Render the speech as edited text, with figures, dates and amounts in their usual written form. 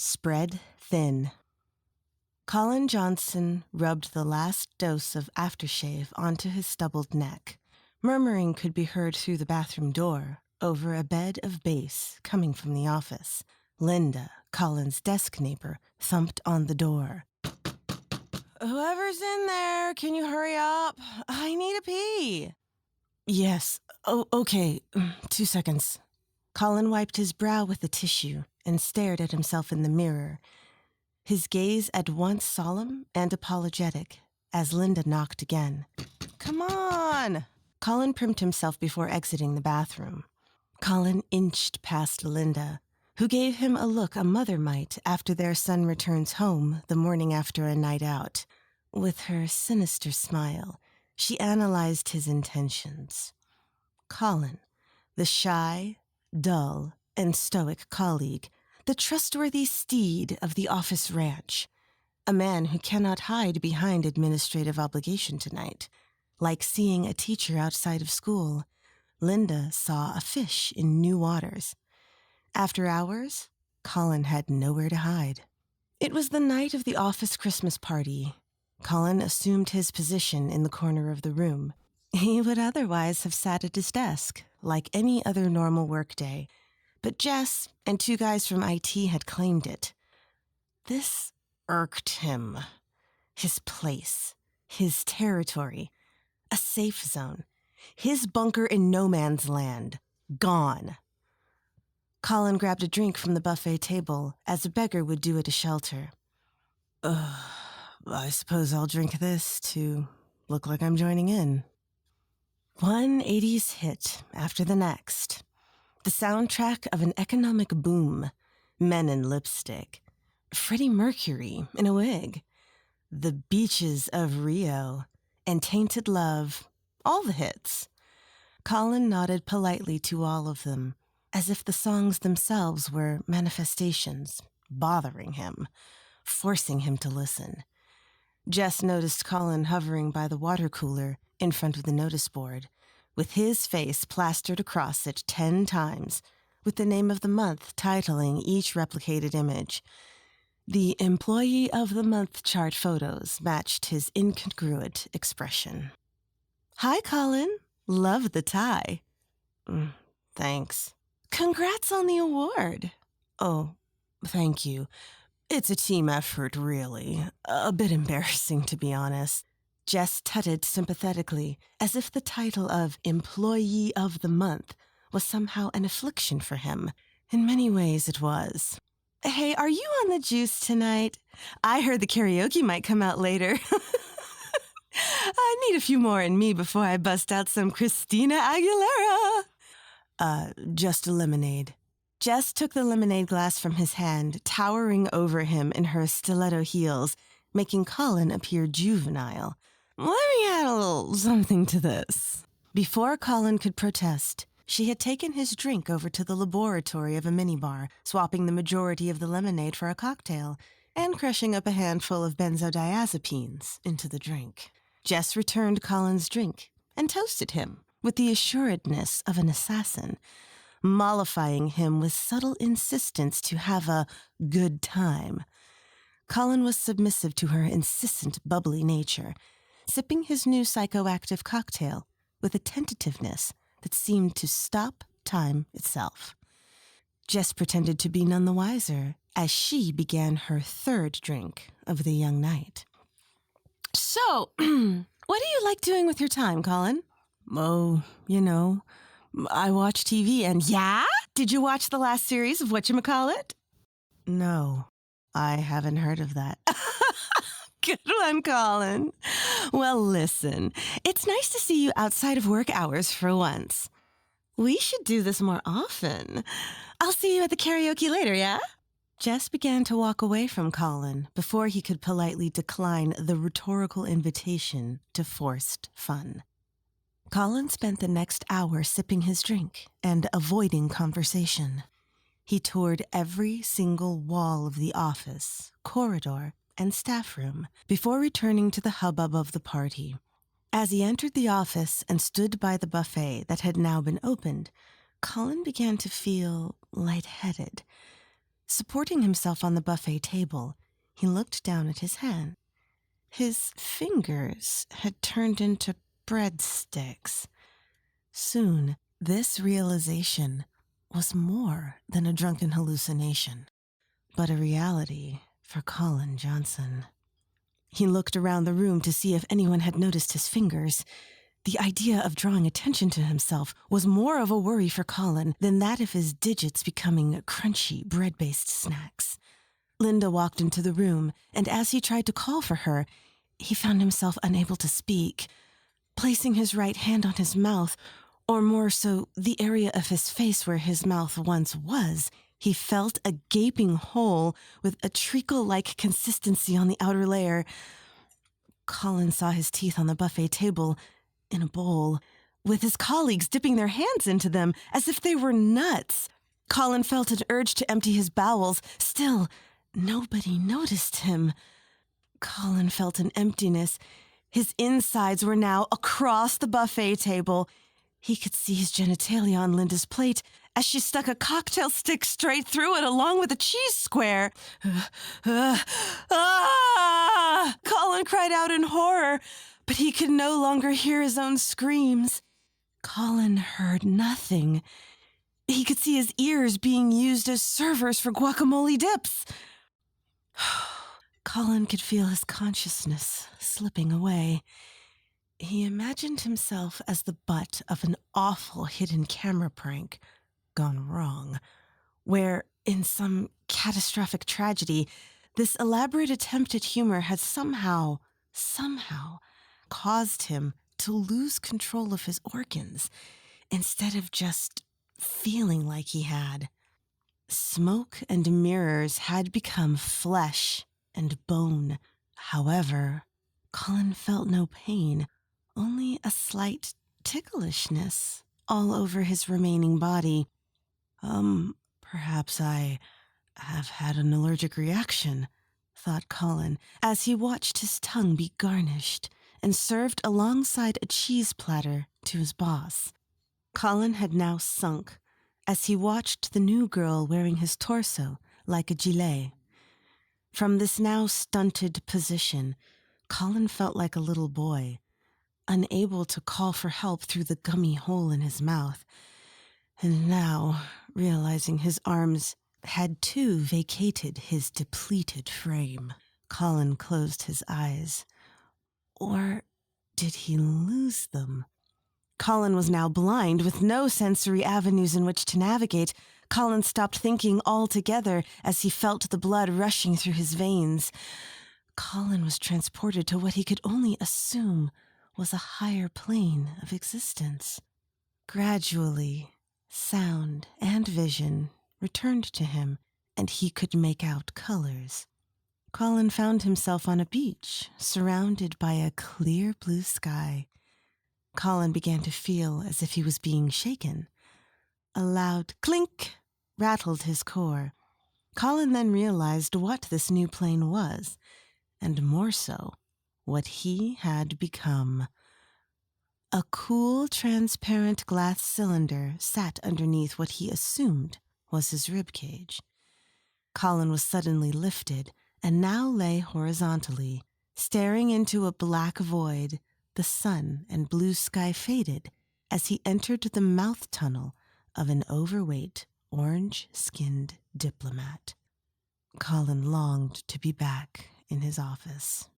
Spread thin. Colin Johnson rubbed the last dose of aftershave onto his stubbled neck. Murmuring could be heard through the bathroom door, over a bed of bass coming from the office. Linda, Colin's desk neighbor, thumped on the door. "Whoever's in there, can you hurry up? I need a pee." "Yes. Oh, okay. 2 seconds." Colin wiped his brow with a tissue and stared at himself in the mirror, his gaze at once solemn and apologetic, as Linda knocked again. "Come on!" Colin primed himself before exiting the bathroom. Colin inched past Linda, who gave him a look a mother might after their son returns home the morning after a night out. With her sinister smile, she analyzed his intentions. Colin, the shy, dull, and stoic colleague, the trustworthy steed of the office ranch, a man who cannot hide behind administrative obligation tonight. Like seeing a teacher outside of school, Linda saw a fish in new waters. After hours, Colin had nowhere to hide. It was the night of the office Christmas party. Colin assumed his position in the corner of the room. He would otherwise have sat at his desk, like any other normal workday, but Jess and 2 guys from IT had claimed it. This irked him. His place, his territory, a safe zone, his bunker in no man's land, gone. Colin grabbed a drink from the buffet table, as a beggar would do at a shelter. I suppose I'll drink this to look like I'm joining in." One 80s hit after the next. The soundtrack of an economic boom. Men in lipstick. Freddie Mercury in a wig. The beaches of Rio. And Tainted Love. All the hits. Colin nodded politely to all of them, as if the songs themselves were manifestations, bothering him, forcing him to listen. Jess noticed Colin hovering by the water cooler in front of the notice board, with his face plastered across it 10 times, with the name of the month titling each replicated image. The Employee of the Month chart photos matched his incongruent expression. "Hi, Colin. Love the tie." Thanks." "Congrats on the award." "Oh, thank you. It's a team effort, really. A bit embarrassing, to be honest." Jess tutted sympathetically, as if the title of Employee of the Month was somehow an affliction for him. In many ways it was. "Hey, are you on the juice tonight? I heard the karaoke might come out later." "I need a few more in me before I bust out some Christina Aguilera." Just a lemonade." Jess took the lemonade glass from his hand, towering over him in her stiletto heels, making Colin appear juvenile. "Let me add a little something to this." Before Colin could protest, she had taken his drink over to the laboratory of a minibar, swapping the majority of the lemonade for a cocktail, and crushing up a handful of benzodiazepines into the drink. Jess returned Colin's drink and toasted him with the assuredness of an assassin, mollifying him with subtle insistence to have a good time. Colin was submissive to her insistent, bubbly nature, sipping his new psychoactive cocktail with a tentativeness that seemed to stop time itself. Jess pretended to be none the wiser as she began her 3rd drink of the young night. "So, what do you like doing with your time, Colin?" "Oh, I watch TV and..." "Yeah? Did you watch the last series of Whatchamacallit?" "No, I haven't heard of that." "Good one, Colin. Well, listen, it's nice to see you outside of work hours for once. We should do this more often. I'll see you at the karaoke later, yeah?" Jess began to walk away from Colin before he could politely decline the rhetorical invitation to forced fun. Colin spent the next hour sipping his drink and avoiding conversation. He toured every single wall of the office, corridor, and staff room before returning to the hubbub of the party. As he entered the office and stood by the buffet that had now been opened, Colin began to feel lightheaded. Supporting himself on the buffet table, he looked down at his hand. His fingers had turned into breadsticks. Soon, this realization was more than a drunken hallucination, but a reality for Colin Johnson. He looked around the room to see if anyone had noticed his fingers. The idea of drawing attention to himself was more of a worry for Colin than that of his digits becoming crunchy, bread-based snacks. Linda walked into the room, and as he tried to call for her, he found himself unable to speak. Placing his right hand on his mouth, or more so, the area of his face where his mouth once was, he felt a gaping hole with a treacle-like consistency on the outer layer. Colin saw his teeth on the buffet table, in a bowl, with his colleagues dipping their hands into them as if they were nuts. Colin felt an urge to empty his bowels. Still, nobody noticed him. Colin felt an emptiness. His insides were now across the buffet table. He could see his genitalia on Linda's plate as she stuck a cocktail stick straight through it along with a cheese square. Colin cried out in horror, but he could no longer hear his own screams. Colin heard nothing. He could see his ears being used as servers for guacamole dips. Colin could feel his consciousness slipping away. He imagined himself as the butt of an awful hidden camera prank gone wrong, where, in some catastrophic tragedy, this elaborate attempt at humor had somehow caused him to lose control of his organs instead of just feeling like he had. Smoke and mirrors had become flesh and bone. However, Colin felt no pain, only a slight ticklishness all over his remaining body. Perhaps I have had an allergic reaction, thought Colin, as he watched his tongue be garnished and served alongside a cheese platter to his boss. Colin had now sunk as he watched the new girl wearing his torso like a gilet. From this now stunted position, Colin felt like a little boy, unable to call for help through the gummy hole in his mouth. And now, realizing his arms had too vacated his depleted frame, Colin closed his eyes. Or did he lose them? Colin was now blind, with no sensory avenues in which to navigate. Colin stopped thinking altogether as he felt the blood rushing through his veins. Colin was transported to what he could only assume was a higher plane of existence. Gradually, sound and vision returned to him, and he could make out colors. Colin found himself on a beach, surrounded by a clear blue sky. Colin began to feel as if he was being shaken. A loud clink rattled his core. Colin then realized what this new plane was, and more so, what he had become. A cool, transparent glass cylinder sat underneath what he assumed was his ribcage. Colin was suddenly lifted and now lay horizontally, staring into a black void. The sun and blue sky faded as he entered the mouth tunnel of an overweight, orange-skinned diplomat. Colin longed to be back in his office.